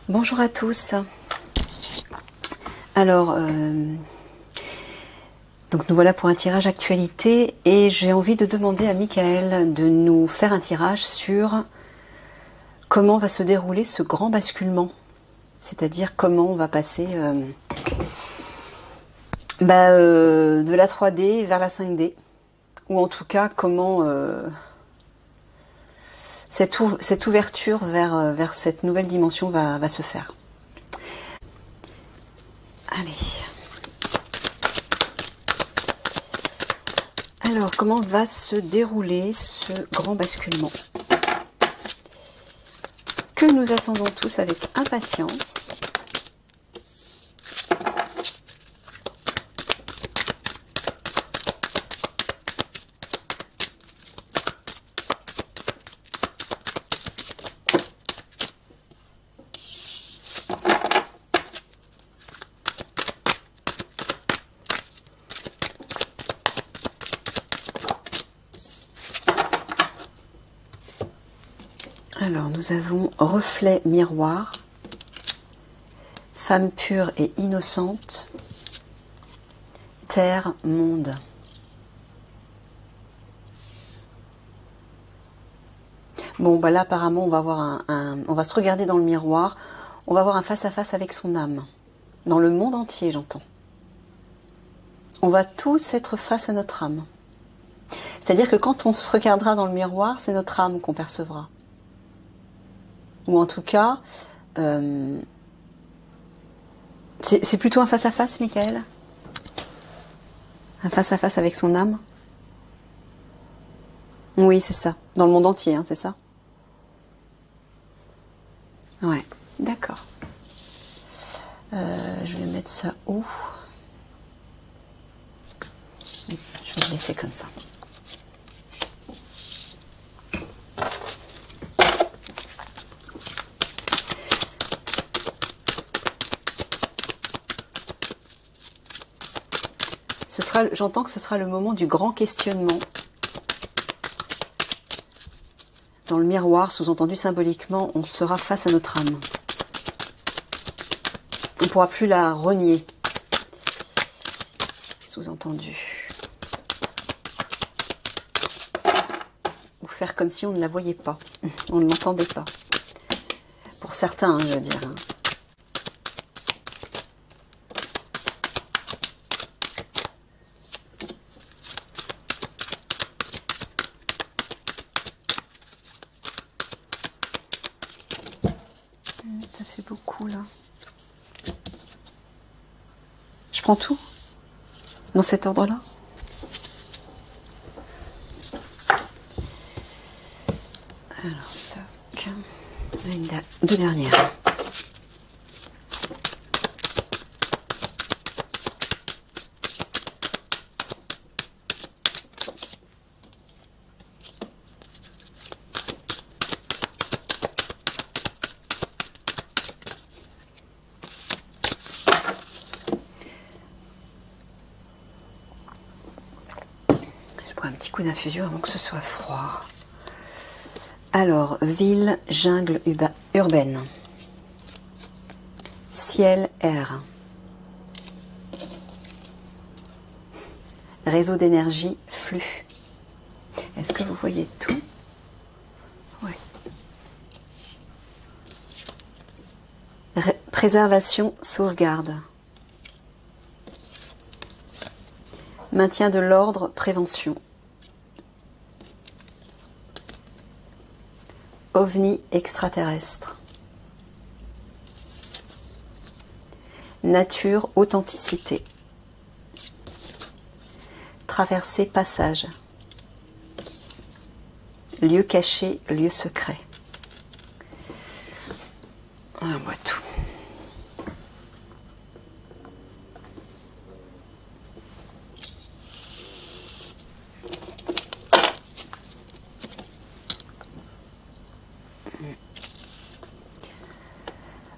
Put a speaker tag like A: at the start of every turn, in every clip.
A: Bonjour à tous. Alors, donc nous voilà pour un tirage actualité et j'ai envie de demander à Michael de nous faire un tirage sur comment va se dérouler ce grand basculement. C'est-à-dire comment on va passer de la 3D vers la 5D. Ou en tout cas, comment cette ouverture vers cette nouvelle dimension va se faire. Allez. Alors, comment va se dérouler ce grand basculement que nous attendons tous avec impatience? Alors, nous avons reflet miroir, femme pure et innocente, terre, monde. Bon, bah là, apparemment, on va avoir on va se regarder dans le miroir, on va avoir un face-à-face avec son âme. Dans le monde entier, j'entends. On va tous être face à notre âme. C'est-à-dire que quand on se regardera dans le miroir, c'est notre âme qu'on percevra. Ou en tout cas, c'est plutôt un face-à-face, Michael? Un face-à-face avec son âme? Oui, c'est ça. Dans le monde entier, hein, c'est ça? Ouais, d'accord. Je vais mettre ça où? Je vais le laisser comme ça. J'entends que ce sera le moment du grand questionnement. Dans le miroir, sous-entendu symboliquement, on sera face à notre âme. On ne pourra plus la renier. Sous-entendu. Ou faire comme si on ne la voyait pas. On ne l'entendait pas. Pour certains, hein, je veux dire. Ça fait beaucoup là. Je prends tout dans cet ordre-là. Alors, tac. Deux dernières. Un petit coup d'infusion avant que ce soit froid. Alors, ville, jungle urbaine. Ciel, air. Réseau d'énergie, flux. Est-ce que vous voyez tout? Oui. Préservation, sauvegarde. Maintien de l'ordre, prévention. OVNI extraterrestre. Nature, authenticité. Traversée, passage. Lieu caché, lieu secret. On voit tout.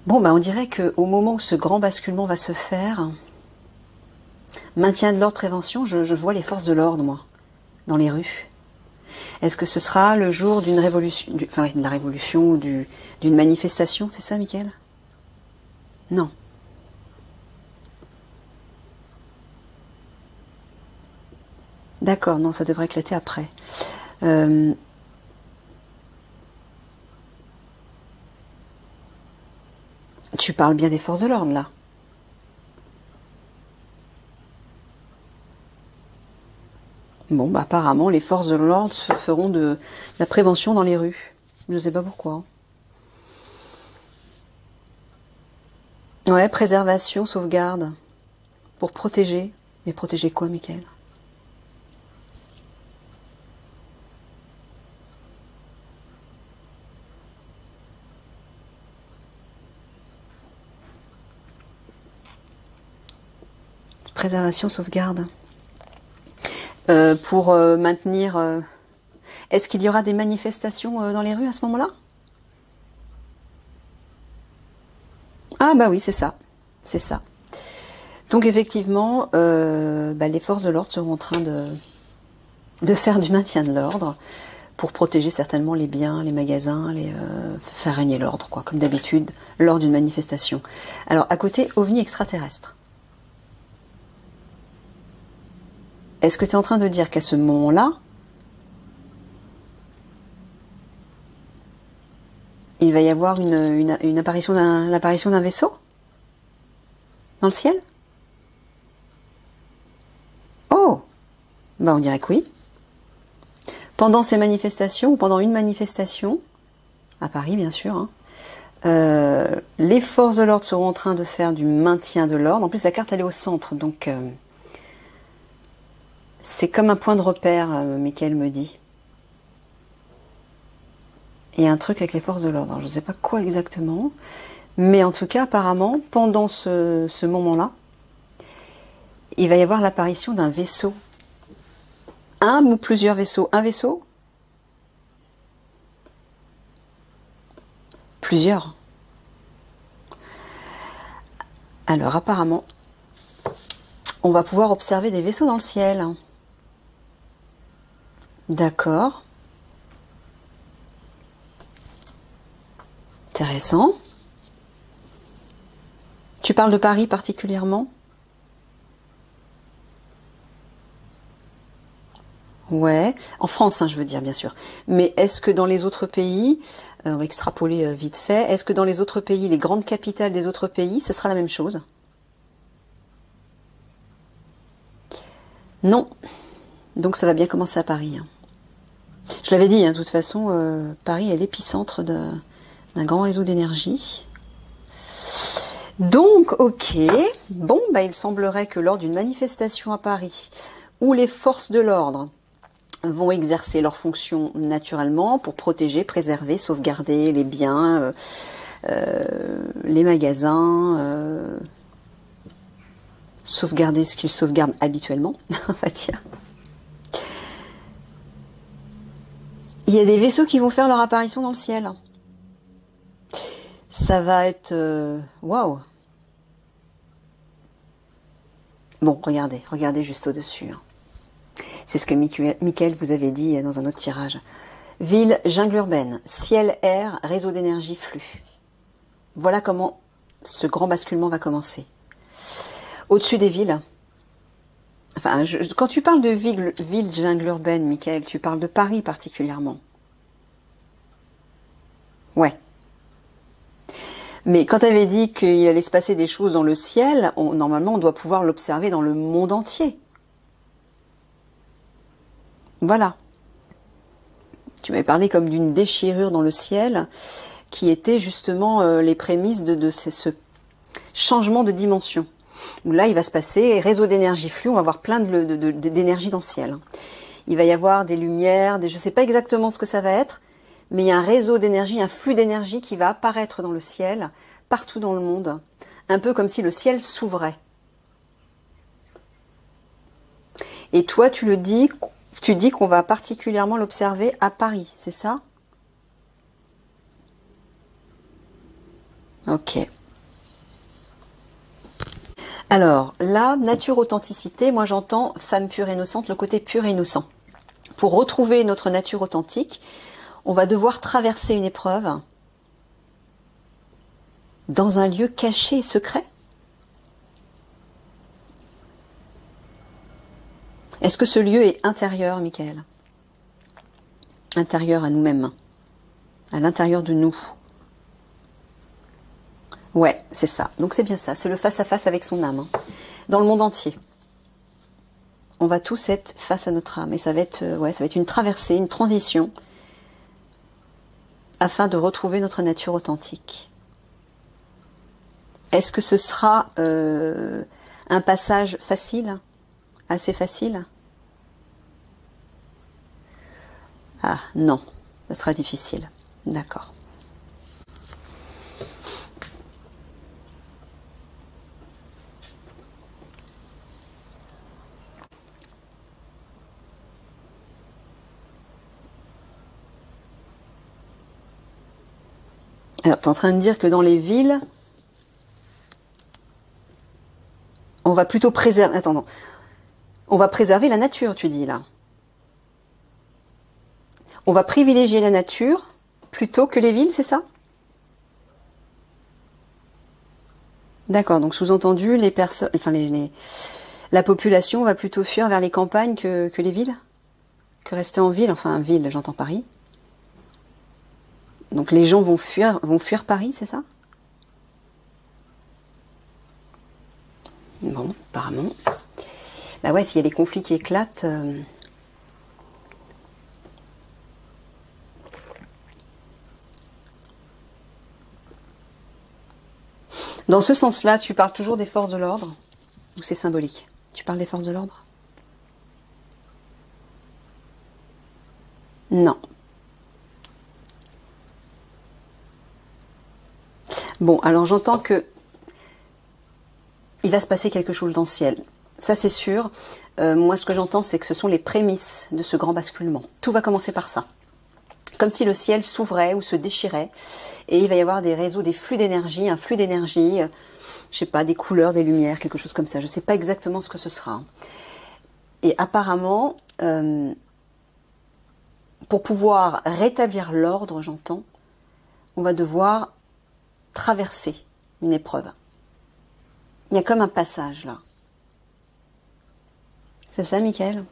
A: Bon, on dirait qu'au moment où ce grand basculement va se faire, maintien de l'ordre, prévention, je vois les forces de l'ordre, moi, dans les rues. Est-ce que ce sera le jour d'une révolution, de la révolution ou d'une manifestation, c'est ça, Mickaël? Non. D'accord, non, ça devrait éclater après. Tu parles bien des forces de l'ordre, là. Bon, bah apparemment, les forces de l'ordre feront de la prévention dans les rues. Je ne sais pas pourquoi. Ouais, préservation, sauvegarde. Pour protéger. Mais protéger quoi, Michael? Préservation, sauvegarde. Pour maintenir... Est-ce qu'il y aura des manifestations dans les rues à ce moment-là? Ah bah oui, c'est ça. C'est ça. Donc effectivement, les forces de l'ordre seront en train de faire du maintien de l'ordre pour protéger certainement les biens, les magasins, faire régner l'ordre, quoi, comme d'habitude, lors d'une manifestation. Alors, à côté, ovni extraterrestre. Est-ce que tu es en train de dire qu'à ce moment-là, il va y avoir une apparition d'un vaisseau dans le ciel? Oh, bah on dirait que oui. Pendant ces manifestations, ou pendant une manifestation, à Paris bien sûr, hein, les forces de l'ordre seront en train de faire du maintien de l'ordre. En plus, la carte elle est au centre, donc c'est comme un point de repère, Michael me dit. Il y a un truc avec les forces de l'ordre. Je ne sais pas quoi exactement, mais en tout cas, apparemment, pendant ce moment-là, il va y avoir l'apparition d'un vaisseau. Un ou plusieurs vaisseaux. Un vaisseau? Plusieurs. Alors, apparemment, on va pouvoir observer des vaisseaux dans le ciel. D'accord. Intéressant. Tu parles de Paris particulièrement? Ouais, en France, hein, je veux dire, bien sûr. Mais est-ce que dans les autres pays, on va extrapoler vite fait, est-ce que dans les autres pays, les grandes capitales des autres pays, ce sera la même chose? Non. Donc ça va bien commencer à Paris. Hein. Je l'avais dit, hein, de toute façon, Paris est l'épicentre d'un grand réseau d'énergie. Donc, ok. Bon, bah, il semblerait que lors d'une manifestation à Paris, où les forces de l'ordre vont exercer leurs fonctions naturellement pour protéger, préserver, sauvegarder les biens, les magasins, sauvegarder ce qu'ils sauvegardent habituellement, on va dire. Il y a des vaisseaux qui vont faire leur apparition dans le ciel. Ça va être... waouh. Bon, regardez juste au-dessus. Hein. C'est ce que Michael vous avait dit dans un autre tirage. Ville, jungle urbaine, ciel, air, réseau d'énergie, flux. Voilà comment ce grand basculement va commencer. Au-dessus des villes, enfin, quand tu parles de ville, jungle urbaine, Michael, tu parles de Paris particulièrement. Ouais. Mais quand tu avais dit qu'il allait se passer des choses dans le ciel, normalement on doit pouvoir l'observer dans le monde entier. Voilà. Tu m'avais parlé comme d'une déchirure dans le ciel qui était justement les prémices de ce changement de dimension. Où là, il va se passer réseau d'énergie flux, on va avoir plein d'énergie dans le ciel. Il va y avoir des lumières, je ne sais pas exactement ce que ça va être, mais il y a un réseau d'énergie, un flux d'énergie qui va apparaître dans le ciel, partout dans le monde, un peu comme si le ciel s'ouvrait. Et toi, tu dis qu'on va particulièrement l'observer à Paris, c'est ça? Ok. Alors, là, nature, authenticité, moi j'entends femme pure et innocente, le côté pur et innocent. Pour retrouver notre nature authentique, on va devoir traverser une épreuve. Dans un lieu caché et secret? Est-ce que ce lieu est intérieur, Michael? Intérieur à nous-mêmes, à l'intérieur de nous. Ouais, c'est ça. Donc c'est bien ça, c'est le face-à-face avec son âme, dans le monde entier. On va tous être face à notre âme, et ça va être, ouais, ça va être une traversée, une transition, afin de retrouver notre nature authentique. Est-ce que ce sera un passage facile, assez facile? Ah non, ça sera difficile. D'accord. Alors, tu es en train de dire que dans les villes, on va plutôt préserver... Attends, non. On va préserver la nature, tu dis, là. On va privilégier la nature plutôt que les villes, c'est ça? D'accord, donc sous-entendu, les personnes, enfin la population va plutôt fuir vers les campagnes que les villes? Que rester en ville, enfin ville, j'entends Paris. Donc les gens vont fuir Paris, c'est ça? Bon, apparemment. Bah ouais, s'il y a des conflits qui éclatent... Dans ce sens-là, tu parles toujours des forces de l'ordre? Ou c'est symbolique? Tu parles des forces de l'ordre? Non. Bon, alors j'entends que il va se passer quelque chose dans le ciel. Ça, c'est sûr. Moi, ce que j'entends, c'est que ce sont les prémices de ce grand basculement. Tout va commencer par ça. Comme si le ciel s'ouvrait ou se déchirait. Et il va y avoir des réseaux, des flux d'énergie, un flux d'énergie, je sais pas, des couleurs, des lumières, quelque chose comme ça. Je sais pas exactement ce que ce sera. Et apparemment, pour pouvoir rétablir l'ordre, j'entends, on va devoir traverser une épreuve. Il y a comme un passage là. C'est ça, Michael?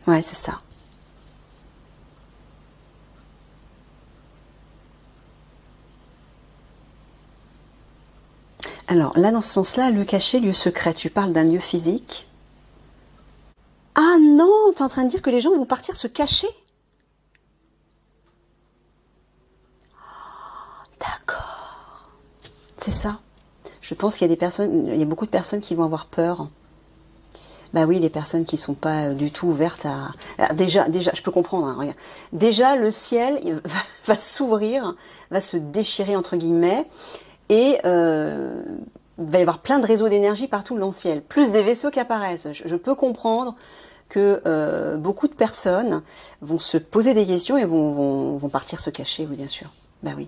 A: Ouais, c'est ça. Alors là, dans ce sens-là, lieu caché, lieu secret, tu parles d'un lieu physique? Ah non, tu es en train de dire que les gens vont partir se cacher? D'accord. C'est ça. Je pense qu'il y a des personnes, il y a beaucoup de personnes qui vont avoir peur. Bah oui, les personnes qui sont pas du tout ouvertes à... Déjà, je peux comprendre, hein, regarde. Déjà, le ciel va s'ouvrir, va se déchirer, entre guillemets, et il va y avoir plein de réseaux d'énergie partout dans le ciel, plus des vaisseaux qui apparaissent. Je peux comprendre que beaucoup de personnes vont se poser des questions et vont partir se cacher, oui, bien sûr. Bah oui.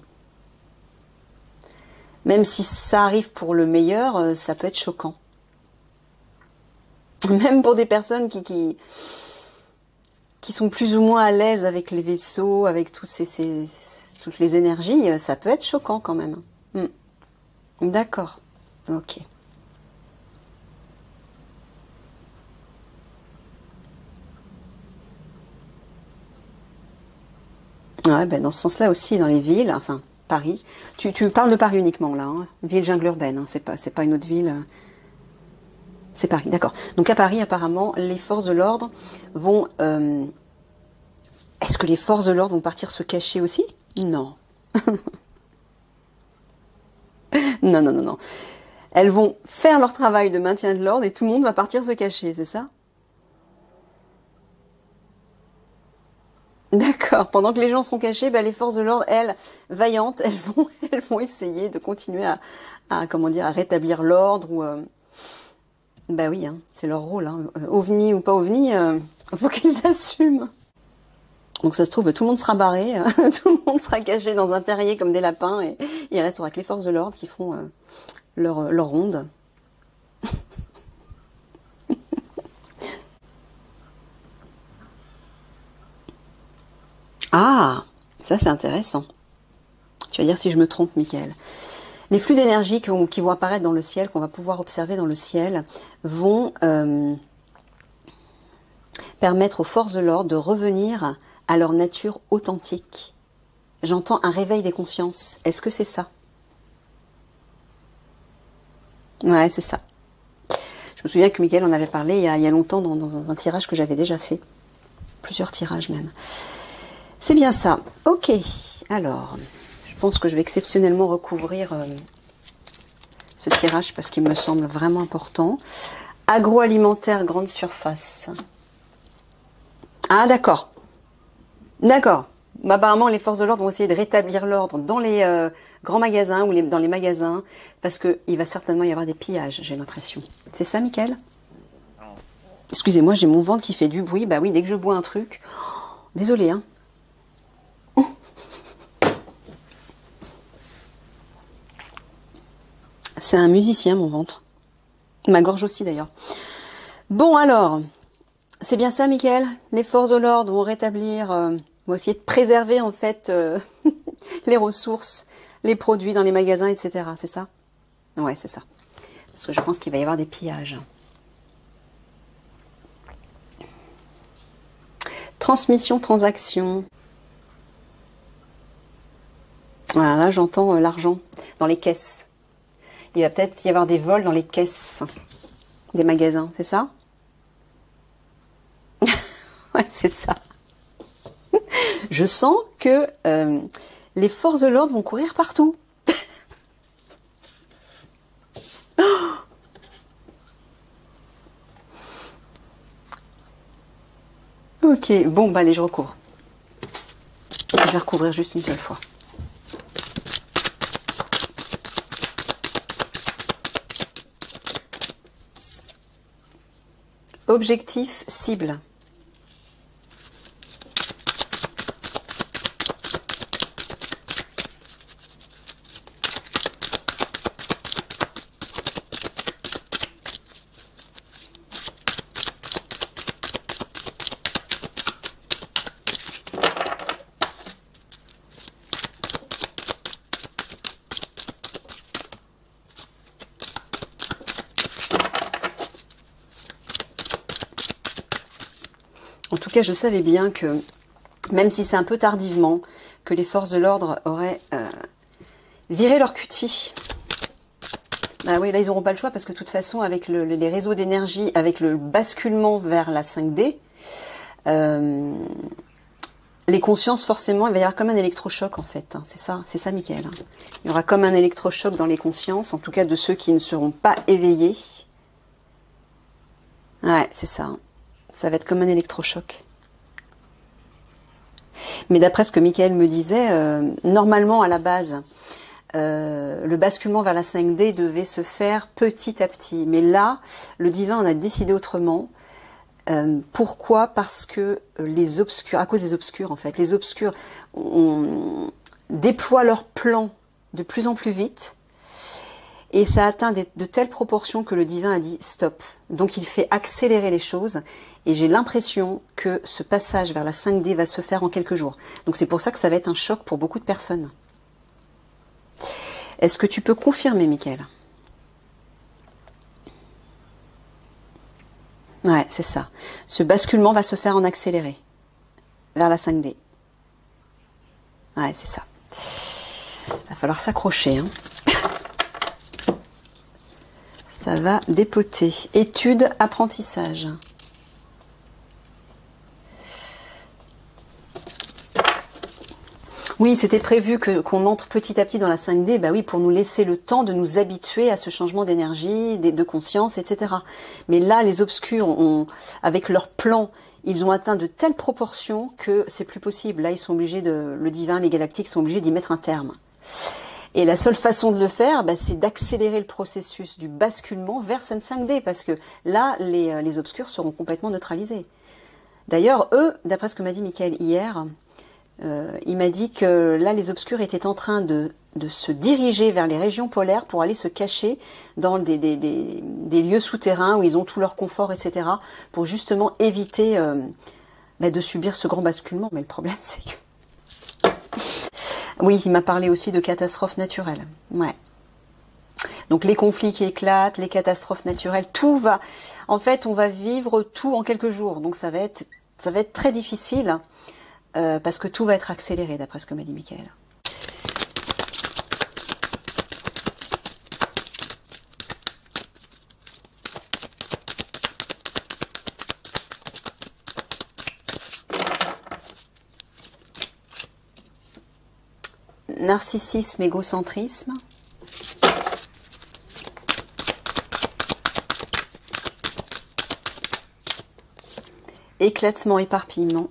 A: Même si ça arrive pour le meilleur, ça peut être choquant. Même pour des personnes qui sont plus ou moins à l'aise avec les vaisseaux, avec toutes les énergies, ça peut être choquant quand même. D'accord. Ok. Ouais, ben dans ce sens-là aussi, dans les villes, enfin Paris. Tu parles de Paris uniquement là, hein. Ville jungle urbaine, hein, c'est pas une autre ville. C'est Paris, d'accord. Donc à Paris, apparemment, les forces de l'ordre vont... Est-ce que les forces de l'ordre vont partir se cacher aussi? Non. Non, non, non, non. Elles vont faire leur travail de maintien de l'ordre et tout le monde va partir se cacher, c'est ça? D'accord. Pendant que les gens seront cachés, ben, les forces de l'ordre, elles, vaillantes, elles vont essayer de continuer comment dire, à rétablir l'ordre ou... Bah oui, hein, c'est leur rôle. Hein. OVNI ou pas OVNI, faut qu'ils assument. Donc ça se trouve, tout le monde sera barré, tout le monde sera caché dans un terrier comme des lapins et il restera que les forces de l'ordre qui font leur ronde. Ça, c'est intéressant. Tu vas dire si je me trompe, Michael. Les flux d'énergie qui vont apparaître dans le ciel, qu'on va pouvoir observer dans le ciel, vont permettre aux forces de l'ordre de revenir à leur nature authentique. J'entends un réveil des consciences. Est-ce que c'est ça? Ouais, c'est ça. Je me souviens que Michael en avait parlé il y a longtemps dans un tirage que j'avais déjà fait. Plusieurs tirages même. C'est bien ça. Ok. Alors, je pense que je vais exceptionnellement recouvrir ce tirage parce qu'il me semble vraiment important. Agroalimentaire grande surface. Ah, d'accord. D'accord. Bah, apparemment, les forces de l'ordre vont essayer de rétablir l'ordre dans les grands magasins ou dans les magasins parce qu'il va certainement y avoir des pillages, j'ai l'impression. C'est ça, Michael? Excusez-moi, j'ai mon ventre qui fait du bruit. Bah oui, dès que je bois un truc. Oh, désolée, hein. C'est un musicien, mon ventre. Ma gorge aussi, d'ailleurs. Bon, alors, c'est bien ça, Michael? Les forces de l'ordre vont rétablir, vont essayer de préserver, en fait, les ressources, les produits dans les magasins, etc. C'est ça? Ouais, c'est ça. Parce que je pense qu'il va y avoir des pillages. Transmission, transaction. Voilà, là, j'entends l'argent dans les caisses. Il va peut-être y avoir des vols dans les caisses des magasins, c'est ça? Ouais, c'est ça. Je sens que les forces de l'ordre vont courir partout. Ok, bon, bah allez, je recouvre. Je vais recouvrir juste une seule fois. Objectif, cible. En tout cas, je savais bien que, même si c'est un peu tardivement, que les forces de l'ordre auraient viré leur cutie. Ah oui, là, ils n'auront pas le choix parce que de toute façon, avec les réseaux d'énergie, avec le basculement vers la 5D, les consciences, forcément, il va y avoir comme un électrochoc, en fait. Hein. C'est ça, Michael. Hein. Il y aura comme un électrochoc dans les consciences, en tout cas de ceux qui ne seront pas éveillés. Ouais, c'est ça. Hein. Ça va être comme un électrochoc. Mais d'après ce que Michael me disait, normalement, à la base, le basculement vers la 5D devait se faire petit à petit. Mais là, le divin en a décidé autrement. Pourquoi? Parce que les obscurs, à cause des obscurs en fait, les obscurs déploient leurs plans de plus en plus vite. Et ça atteint de telles proportions que le divin a dit stop. Donc il fait accélérer les choses. Et j'ai l'impression que ce passage vers la 5D va se faire en quelques jours. Donc c'est pour ça que ça va être un choc pour beaucoup de personnes. Est-ce que tu peux confirmer, Michael? Ouais, c'est ça. Ce basculement va se faire en accéléré. Vers la 5D. Ouais, c'est ça. Va falloir s'accrocher, hein. Ça va dépoter. Étude, apprentissage. Oui, c'était prévu qu'on entre petit à petit dans la 5D, bah oui, pour nous laisser le temps de nous habituer à ce changement d'énergie, de conscience, etc. Mais là, les obscurs, avec leur plan, ils ont atteint de telles proportions que c'est plus possible. Là, ils sont obligés le divin, les galactiques sont obligés d'y mettre un terme. Et la seule façon de le faire, bah, c'est d'accélérer le processus du basculement vers cette 5D, parce que là, les obscurs seront complètement neutralisés. D'ailleurs, eux, d'après ce que m'a dit Michael hier, il m'a dit que là, les obscurs étaient en train de se diriger vers les régions polaires pour aller se cacher dans des lieux souterrains où ils ont tout leur confort, etc., pour justement éviter de subir ce grand basculement. Mais le problème, c'est que Oui, il m'a parlé aussi de catastrophes naturelles. Ouais. Donc les conflits qui éclatent, les catastrophes naturelles, tout va... En fait, on va vivre tout en quelques jours. Donc ça va être très difficile parce que tout va être accéléré, d'après ce que m'a dit Michael. Narcissisme, égocentrisme. Éclatement, éparpillement.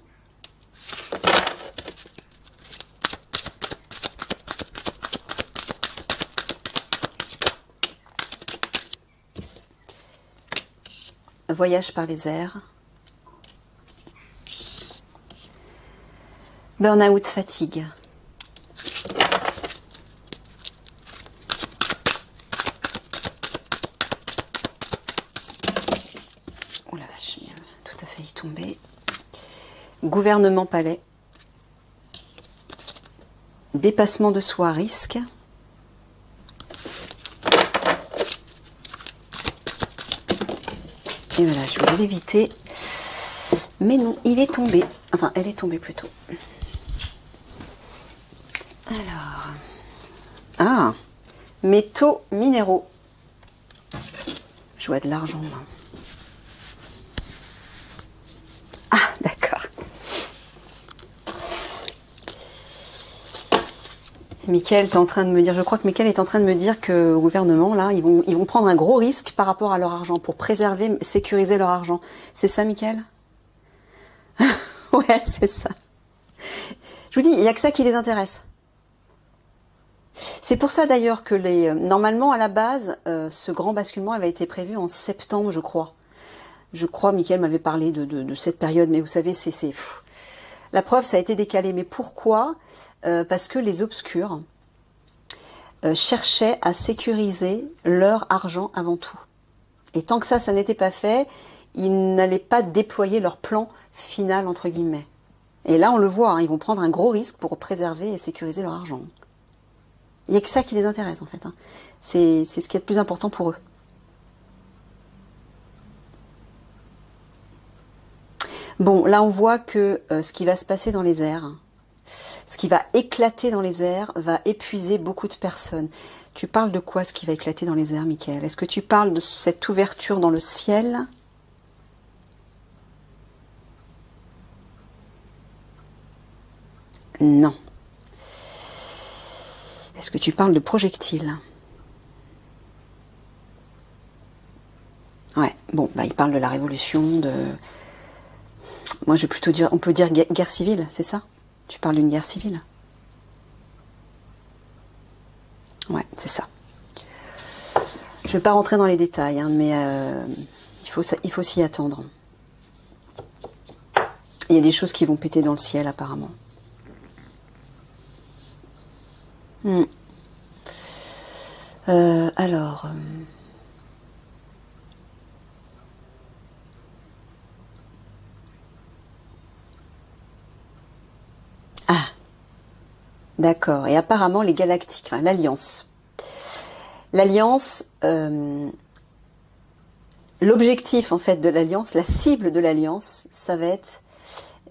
A: Voyage par les airs. Burn-out, fatigue. Oh la vache, tout a failli tomber. Gouvernement, palais. Dépassement de soi, risque. Et voilà, je voulais l'éviter. Mais non, il est tombé. Enfin, elle est tombée plutôt. Alors. Ah, métaux minéraux. Je vois de l'argent, là. Ah, d'accord. Mickaël est en train de me dire, je crois que Mickaël est en train de me dire que au gouvernement, là, ils vont prendre un gros risque par rapport à leur argent pour préserver, sécuriser leur argent. C'est ça, Mickaël? Ouais, c'est ça. Je vous dis, il n'y a que ça qui les intéresse. C'est pour ça d'ailleurs que normalement, à la base, ce grand basculement avait été prévu en septembre, je crois. Je crois, Mickaël m'avait parlé de cette période, mais vous savez, la preuve, ça a été décalé. Mais pourquoi? Parce que les obscurs cherchaient à sécuriser leur argent avant tout. Et tant que ça n'était pas fait, ils n'allaient pas déployer leur plan final, entre guillemets. Et là, on le voit, hein, ils vont prendre un gros risque pour préserver et sécuriser leur argent. Il n'y a que ça qui les intéresse, en fait. Hein. C'est ce qui est le plus important pour eux. Bon, là, on voit que ce qui va se passer dans les airs, ce qui va éclater dans les airs, va épuiser beaucoup de personnes. Tu parles de quoi, ce qui va éclater dans les airs, Mickaël? Est-ce que tu parles de cette ouverture dans le ciel? Non. Est-ce que tu parles de projectiles? Ouais, bon, bah, il parle de la révolution, de... Moi, je vais plutôt dire... On peut dire guerre civile, c'est ça? Tu parles d'une guerre civile? Ouais, c'est ça. Je ne vais pas rentrer dans les détails, hein, mais il faut s'y attendre. Il y a des choses qui vont péter dans le ciel, apparemment. Alors... Ah, d'accord. Et apparemment, les galactiques, enfin, l'Alliance. L'Alliance, l'objectif, en fait, de l'Alliance, la cible de l'Alliance, ça va être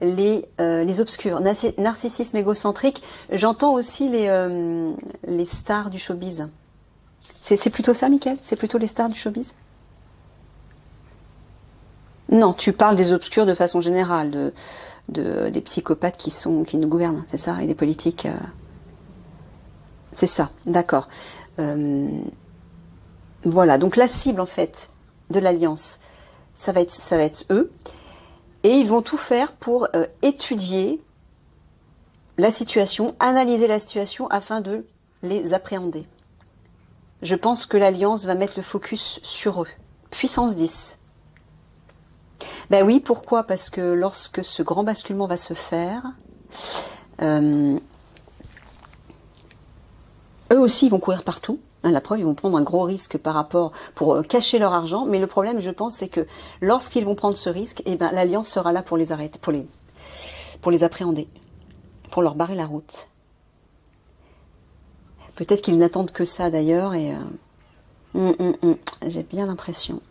A: les obscurs. Narcissisme égocentrique. J'entends aussi les stars du showbiz. C'est plutôt ça, Mickaël? C'est plutôt les stars du showbiz? Non, tu parles des obscurs de façon générale, des psychopathes qui nous gouvernent, c'est ça? Et des politiques. C'est ça, d'accord. Voilà, donc la cible, en fait, de l'Alliance, ça va être eux. Et ils vont tout faire pour étudier la situation, analyser la situation afin de les appréhender. Je pense que l'Alliance va mettre le focus sur eux. Puissance 10. Ben oui, pourquoi? Parce que lorsque ce grand basculement va se faire, eux aussi, ils vont courir partout. Hein, la preuve, ils vont prendre un gros risque par rapport pour cacher leur argent. Mais le problème, je pense, c'est que lorsqu'ils vont prendre ce risque, eh ben, l'Alliance sera là pour les arrêter, pour les appréhender, pour leur barrer la route. Peut-être qu'ils n'attendent que ça d'ailleurs et j'ai bien l'impression.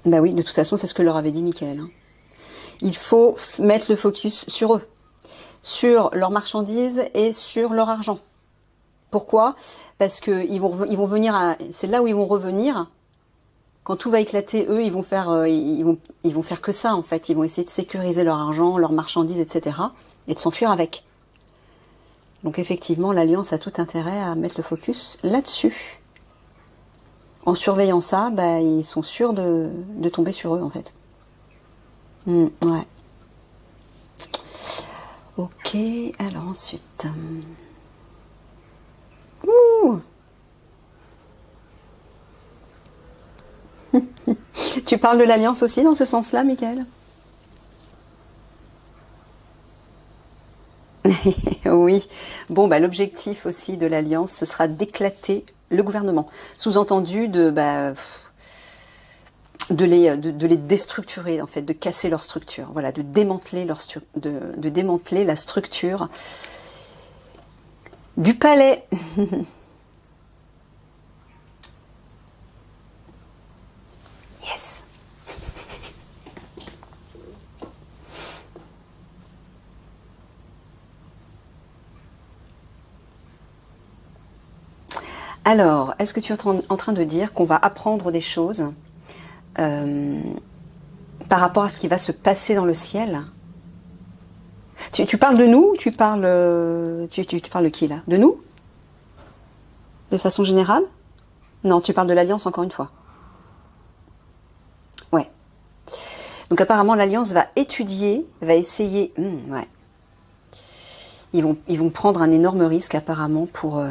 A: Bah oui, de toute façon, c'est ce que leur avait dit Michael. Hein. Il faut mettre le focus sur eux, sur leurs marchandises et sur leur argent. Pourquoi? Parce que ils vont venir c'est là où ils vont revenir. Quand tout va éclater, eux, ils vont faire que ça en fait. Ils vont essayer de sécuriser leur argent, leurs marchandises, etc. et de s'enfuir avec. Donc effectivement, l'Alliance a tout intérêt à mettre le focus là-dessus. En surveillant ça, bah, ils sont sûrs de tomber sur eux en fait. Ouais. Ok, alors ensuite. Ouh. Tu parles de l'Alliance aussi dans ce sens-là, Michael? Oui. Bon, bah, l'objectif aussi de l'Alliance, ce sera d'éclater le gouvernement. Sous-entendu de les déstructurer, en fait, de casser leur structure. Voilà, de démanteler de démanteler la structure du palais. Yes. Alors, est-ce que tu es en train de dire qu'on va apprendre des choses par rapport à ce qui va se passer dans le ciel? Tu parles de nous ou tu parles de qui là? De nous? De façon générale? Non, tu parles de l'Alliance encore une fois. Ouais. Donc apparemment l'Alliance va étudier, va essayer. Ouais. Ils vont prendre un énorme risque apparemment pour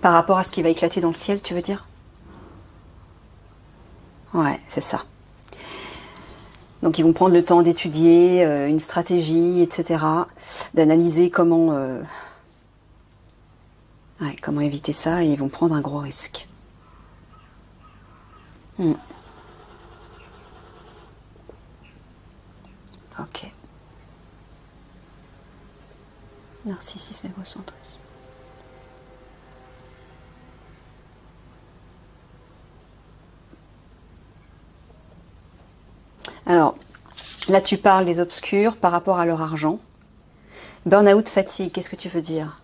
A: par rapport à ce qui va éclater dans le ciel, tu veux dire? Ouais, c'est ça. Donc ils vont prendre le temps d'étudier une stratégie, etc., d'analyser comment éviter ça, et ils vont prendre un gros risque. Ok. Narcissisme, égocentrisme. Alors, là tu parles des obscurs par rapport à leur argent. Burn-out, fatigue, qu'est-ce que tu veux dire?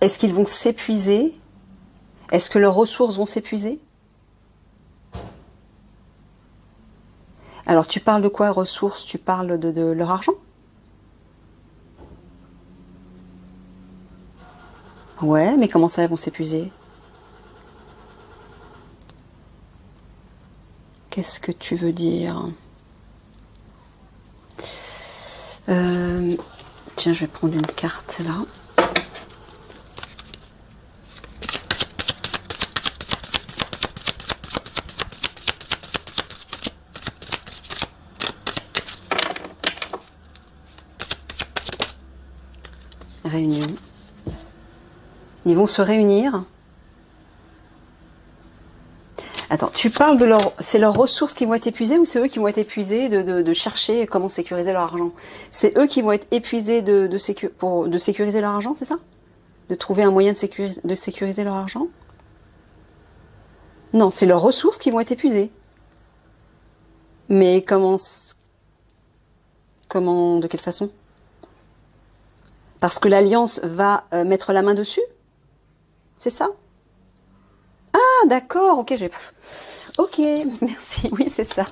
A: Est-ce qu'ils vont s'épuiser? Est-ce que leurs ressources vont s'épuiser? Alors tu parles de quoi, ressources? Tu parles de leur argent? Ouais, mais comment ça, elles vont s'épuiser? Qu'est-ce que tu veux dire? Tiens, je vais prendre une carte là. Réunion. Ils vont se réunir. Attends, tu parles de c'est leurs ressources qui vont être épuisées ou c'est eux qui vont être épuisés de chercher comment sécuriser leur argent? C'est eux qui vont être épuisés de sécuriser leur argent, c'est ça? De trouver un moyen de sécuriser leur argent? Non, c'est leurs ressources qui vont être épuisées. Mais de quelle façon? Parce que l'Alliance va mettre la main dessus? C'est ça? Ah, d'accord, ok, Ok, merci, oui, c'est ça.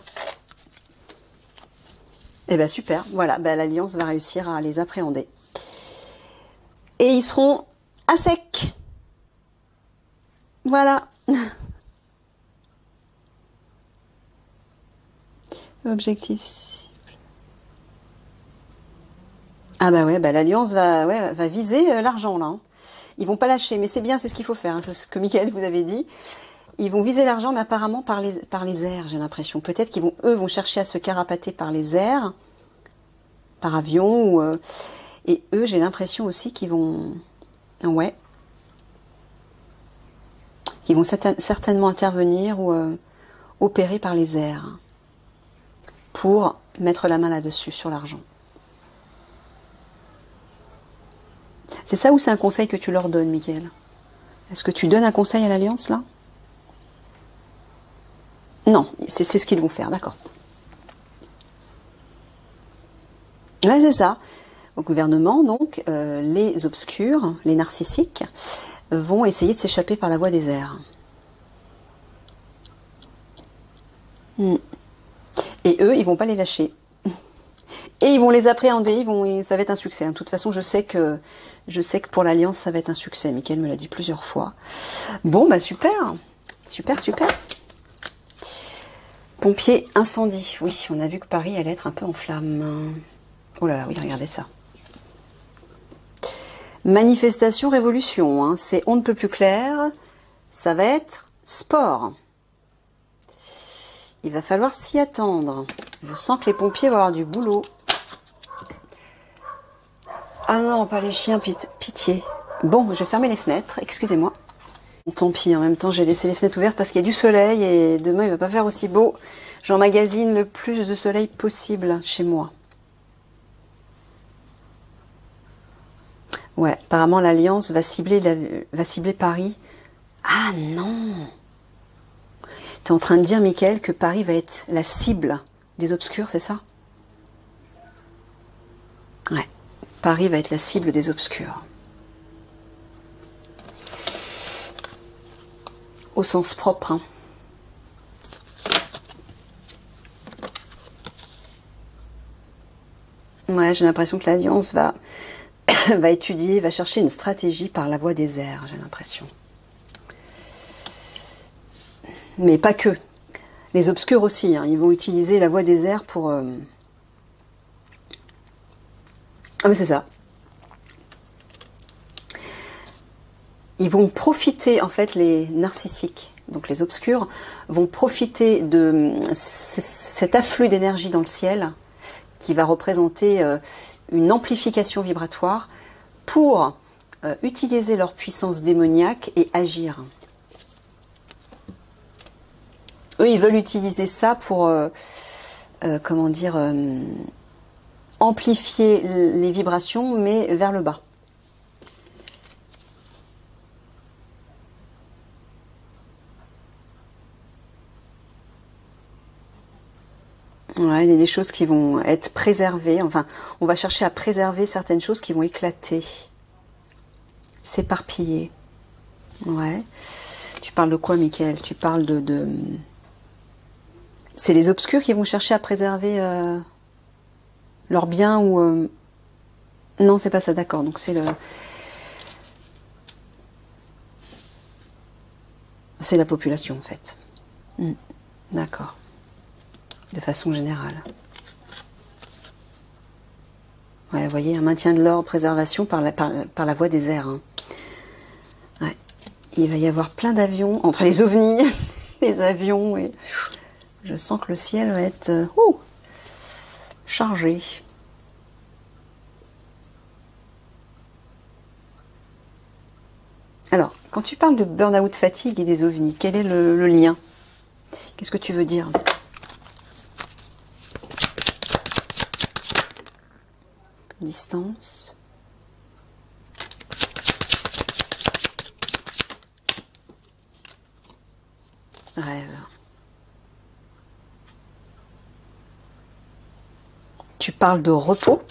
A: Eh ben super, voilà, ben, l'Alliance va réussir à les appréhender. Et ils seront à sec. Voilà. Objectif cible. Ah bah ouais, bah l'Alliance va viser l'argent là. Hein. Ils vont pas lâcher, mais c'est bien, c'est ce qu'il faut faire. Hein, c'est ce que Michael vous avait dit. Ils vont viser l'argent, mais apparemment par les airs, j'ai l'impression. Peut-être eux vont chercher à se carapater par les airs, par avion, et eux, j'ai l'impression aussi qu'ils vont, ouais, qui vont certainement intervenir ou opérer par les airs pour mettre la main là-dessus, sur l'argent. C'est ça ou c'est un conseil que tu leur donnes, Michael? Est-ce que tu donnes un conseil à l'Alliance, là? Non, c'est ce qu'ils vont faire, d'accord. Ouais, c'est ça. Au gouvernement, donc, les obscurs, les narcissiques, vont essayer de s'échapper par la voie des airs. Et eux, ils vont pas les lâcher. Et ils vont les appréhender, ça va être un succès. De toute façon, je sais que pour l'Alliance, ça va être un succès. Mickaël me l'a dit plusieurs fois. Bon, bah super. Super, super. Pompiers, incendie. Oui, on a vu que Paris allait être un peu en flammes. Oh là là, oui, regardez ça. Manifestation, révolution. Hein. C'est on ne peut plus clair. Ça va être sport. Il va falloir s'y attendre. Je sens que les pompiers vont avoir du boulot. Ah non, pas les chiens, pitié. Bon, je vais fermer les fenêtres, excusez-moi. Tant pis, en même temps, j'ai laissé les fenêtres ouvertes parce qu'il y a du soleil et demain, il va pas faire aussi beau. J'emmagasine le plus de soleil possible chez moi. Ouais, apparemment, l'Alliance va cibler Paris. Ah non! T'es en train de dire, Mickaël, que Paris va être la cible des obscurs, c'est ça? Ouais. Paris va être la cible des obscurs. Au sens propre. Hein. Ouais, j'ai l'impression que l'Alliance va étudier, va chercher une stratégie par la voie des airs, j'ai l'impression. Mais pas que. Les obscurs aussi, hein, ils vont utiliser la voie des airs pour... Ah mais c'est ça. Ils vont profiter, en fait, les narcissiques, donc les obscurs, vont profiter de cet afflux d'énergie dans le ciel qui va représenter une amplification vibratoire pour utiliser leur puissance démoniaque et agir. Eux, ils veulent utiliser ça pour, comment dire, amplifier les vibrations, mais vers le bas. Ouais, il y a des choses qui vont être préservées. Enfin, on va chercher à préserver certaines choses qui vont éclater, s'éparpiller. Ouais. Tu parles de quoi, Mickaël? Tu parles de... C'est les obscurs qui vont chercher à préserver leurs biens ou... Non, c'est pas ça, d'accord. Donc c'est c'est la population, en fait. D'accord. De façon générale. Ouais, vous voyez, un maintien de l'ordre, préservation par la voie des airs. Hein. Ouais. Il va y avoir plein d'avions, entre les ovnis, les avions, et je sens que le ciel va être chargé. Alors, quand tu parles de burn-out, fatigue et des ovnis, quel est le lien? Qu'est-ce que tu veux dire? Distance. Rêve. Tu parles de repos.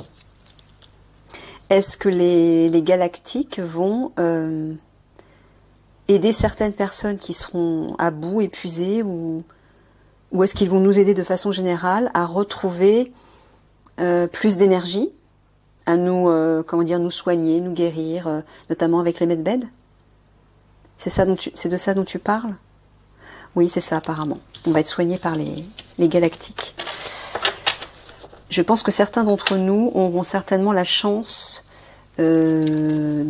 A: Est-ce que les galactiques vont aider certaines personnes qui seront à bout, épuisées, ou est-ce qu'ils vont nous aider de façon générale à retrouver plus d'énergie, à nous, nous soigner, nous guérir, notamment avec les medbeds? C'est de ça dont tu parles? Oui, c'est ça apparemment. On va être soigné par les galactiques. Je pense que certains d'entre nous auront certainement la chance d'aller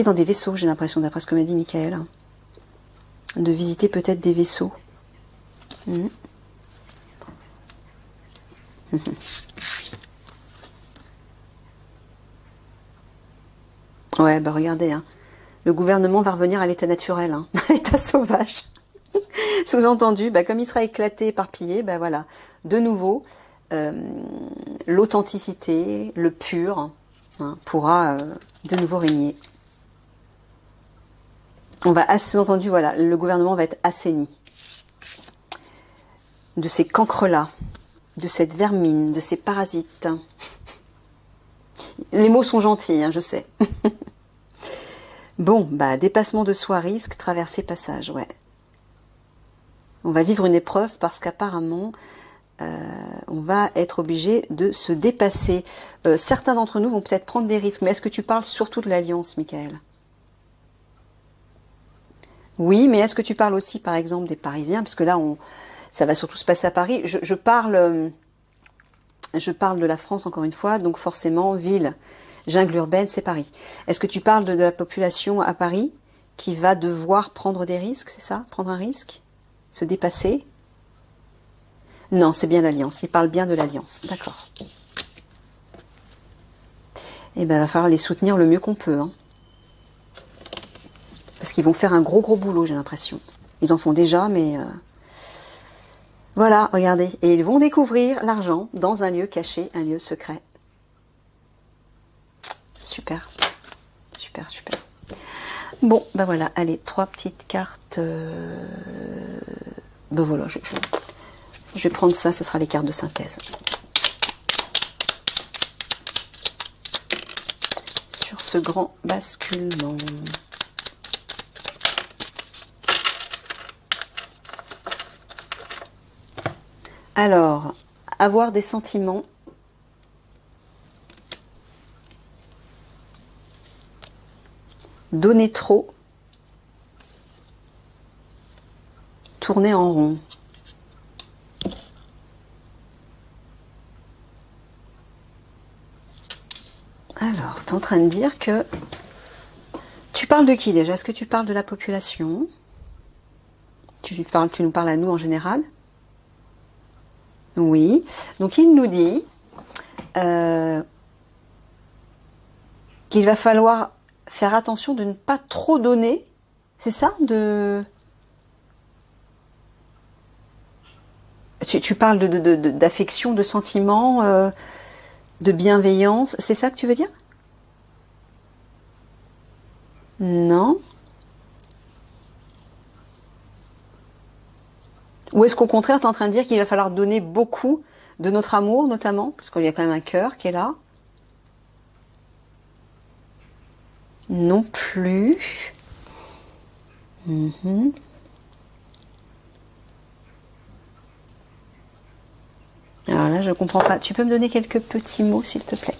A: dans des vaisseaux, j'ai l'impression, d'après ce que m'a dit Mickaël. De visiter peut-être des vaisseaux. Ouais, bah regardez, hein. Le gouvernement va revenir à l'état naturel, hein, à l'état sauvage. Sous-entendu, bah, comme il sera éclaté, éparpillé, bah voilà, de nouveau, l'authenticité, le pur, hein, pourra de nouveau régner. On va, sous-entendu, voilà, le gouvernement va être assaini de ces cancres-là, de cette vermine, de ces parasites. Les mots sont gentils, hein, je sais. Bon, bah, dépassement de soi, risque, traversée, passage, ouais. On va vivre une épreuve parce qu'apparemment, on va être obligé de se dépasser. Certains d'entre nous vont peut-être prendre des risques, mais est-ce que tu parles surtout de l'Alliance, Michael? Oui, mais est-ce que tu parles aussi, par exemple, des Parisiens? Parce que là, ça va surtout se passer à Paris. Je parle de la France, encore une fois, donc forcément, ville, jungle urbaine, c'est Paris. Est-ce que tu parles de la population à Paris qui va devoir prendre des risques, c'est ça? Prendre un risque? Se dépasser? Non, c'est bien l'Alliance. Il parle bien de l'Alliance. D'accord. Eh ben, il va falloir les soutenir le mieux qu'on peut, hein. Parce qu'ils vont faire un gros boulot, j'ai l'impression. Ils en font déjà, mais... Voilà, regardez. Et ils vont découvrir l'argent dans un lieu caché, un lieu secret. Super. Super, super. Bon, ben voilà. Allez, 3 petites cartes. Ben voilà, je vais prendre ça. Ce sera les cartes de synthèse. Sur ce grand basculement. Alors, avoir des sentiments. Donner trop. Tourner en rond. Alors, tu es en train de dire que... Tu parles de qui déjà? Est-ce que tu parles de la population? Tu nous parles à nous en général? Oui, donc il nous dit qu'il va falloir faire attention de ne pas trop donner, c'est ça? Tu parles d'affection, de sentiments, de bienveillance, c'est ça que tu veux dire? Non? Ou est-ce qu'au contraire, tu es en train de dire qu'il va falloir donner beaucoup de notre amour, notamment, parce qu'il y a quand même un cœur qui est là? Non plus. Alors là, je ne comprends pas. Tu peux me donner quelques petits mots, s'il te plaît?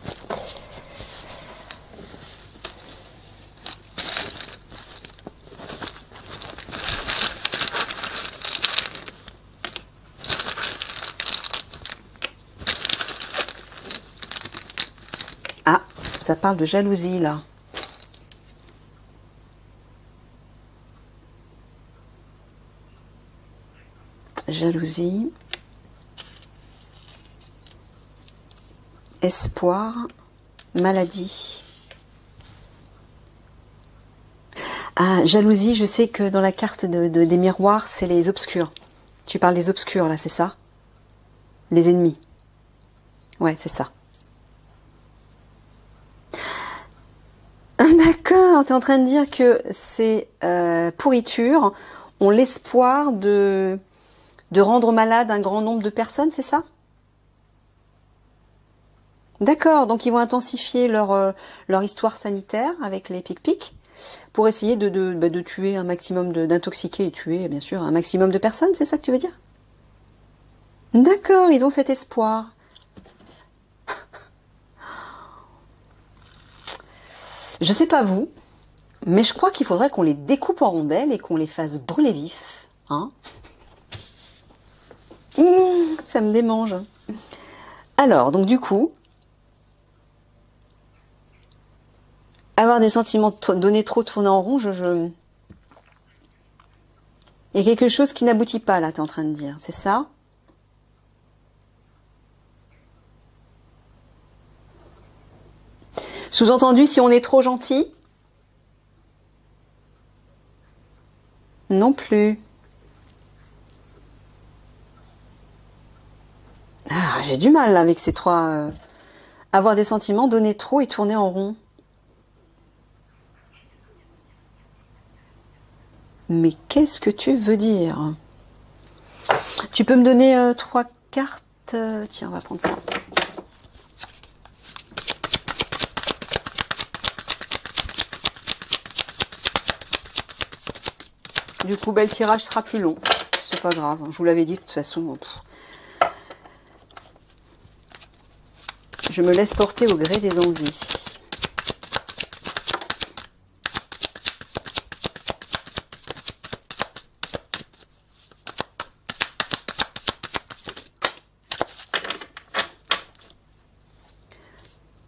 A: Ah, ça parle de jalousie, là. Jalousie. Espoir. Maladie. Ah, jalousie, je sais que dans la carte des miroirs, c'est les obscurs. Tu parles des obscurs, là, c'est ça? Les ennemis. Ouais, c'est ça. D'accord, tu es en train de dire que ces pourritures ont l'espoir de rendre malade un grand nombre de personnes, c'est ça? D'accord, donc ils vont intensifier leur histoire sanitaire avec les pic-pics pour essayer de tuer un maximum, d'intoxiquer et tuer, bien sûr, un maximum de personnes, c'est ça que tu veux dire? D'accord, ils ont cet espoir. Je sais pas vous, mais je crois qu'il faudrait qu'on les découpe en rondelles et qu'on les fasse brûler vifs. Hein? Ça me démange. Alors, donc du coup, avoir des sentiments donnés trop, tourner en rond, il y a quelque chose qui n'aboutit pas, là, tu es en train de dire, c'est ça? Sous-entendu, si on est trop gentil, Non plus. Ah, j'ai du mal là, avec ces trois. Avoir des sentiments, donner trop et tourner en rond. Mais qu'est-ce que tu veux dire? Tu peux me donner 3 cartes? Tiens, on va prendre ça. Du coup, le tirage sera plus long. C'est pas grave. Je vous l'avais dit de toute façon. Je me laisse porter au gré des envies.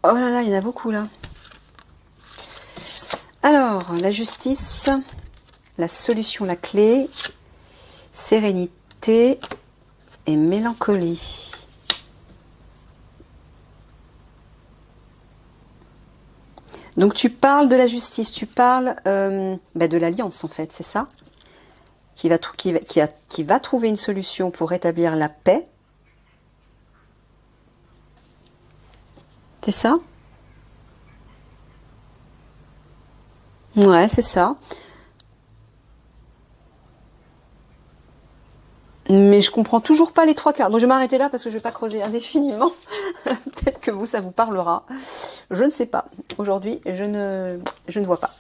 A: Oh là là, il y en a beaucoup là. Alors, la justice, la solution, la clé, sérénité et mélancolie. Donc tu parles de la justice, tu parles de l'alliance en fait, c'est ça? Qui va trouver une solution pour rétablir la paix. C'est ça? Ouais, c'est ça. Mais je comprends toujours pas les 3 cartes. Donc je vais m'arrêter là parce que je vais pas creuser indéfiniment. Peut-être que vous, ça vous parlera. Je ne sais pas. Aujourd'hui, je ne vois pas.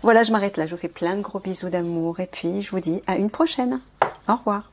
A: Voilà, je m'arrête là. Je vous fais plein de gros bisous d'amour. Et puis, je vous dis à une prochaine. Au revoir.